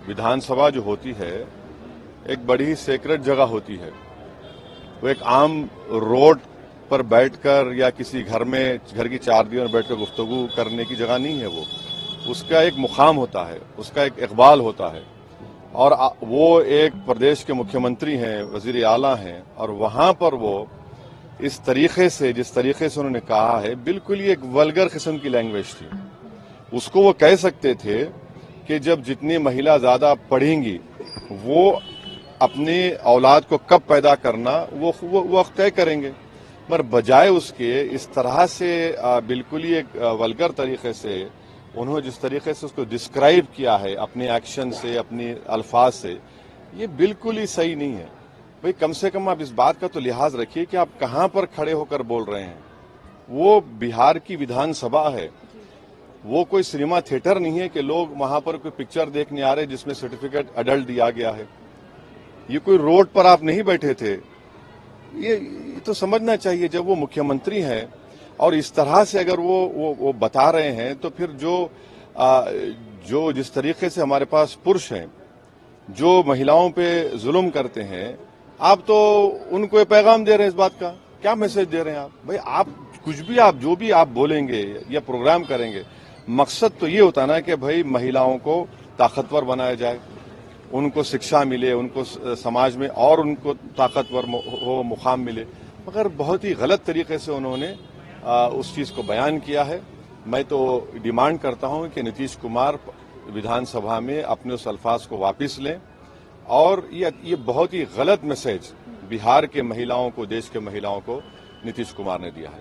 विधानसभा जो होती है एक बड़ी ही सेक्रेट जगह होती है। वो एक आम रोड पर बैठकर या किसी घर की चार दीवार में बैठकर गुफ्तगू करने की जगह नहीं है। वो उसका एक मुकाम होता है, उसका एक इकबाल होता है। और वो एक प्रदेश के मुख्यमंत्री हैं, वजीर आला हैं, और वहां पर वो इस तरीके से, जिस तरीके से उन्होंने कहा है, बिल्कुल ही एक वल्गर किस्म की लैंग्वेज थी। उसको वो कह सकते थे कि जब जितनी महिला ज्यादा पढ़ेंगी वो अपनी औलाद को कब पैदा करना वो वक्त तय करेंगे, पर बजाय उसके इस तरह से बिल्कुल ही एक वल्गर तरीके से उन्होंने जिस तरीके से उसको डिस्क्राइब किया है अपने एक्शन से, अपने अल्फाज से, ये बिल्कुल ही सही नहीं है। भाई कम से कम आप इस बात का तो लिहाज रखिए कि आप कहां पर खड़े होकर बोल रहे हैं। वो बिहार की विधानसभा है, वो कोई सिनेमा थिएटर नहीं है कि लोग वहां पर कोई पिक्चर देखने आ रहे हैं जिसमें सर्टिफिकेट अडल्ट दिया गया है। ये कोई रोड पर आप नहीं बैठे थे। ये तो समझना चाहिए, जब वो मुख्यमंत्री हैं और इस तरह से अगर वो बता रहे हैं, तो फिर जो जिस तरीके से हमारे पास पुरुष हैं जो महिलाओं पे जुल्म करते हैं, आप तो उनको ये पैगाम दे रहे हैं। इस बात का क्या मैसेज दे रहे हैं आप? भाई आप कुछ भी, आप जो भी आप बोलेंगे या प्रोग्राम करेंगे, मकसद तो ये होता ना कि भाई महिलाओं को ताकतवर बनाया जाए, उनको शिक्षा मिले, उनको समाज में और उनको ताकतवर हो मुकाम मिले। मगर बहुत ही गलत तरीके से उन्होंने उस चीज को बयान किया है। मैं तो डिमांड करता हूं कि नीतीश कुमार विधानसभा में अपने उस अल्फाज को वापस लें, और ये बहुत ही गलत मैसेज बिहार के महिलाओं को, देश के महिलाओं को नीतीश कुमार ने दिया है।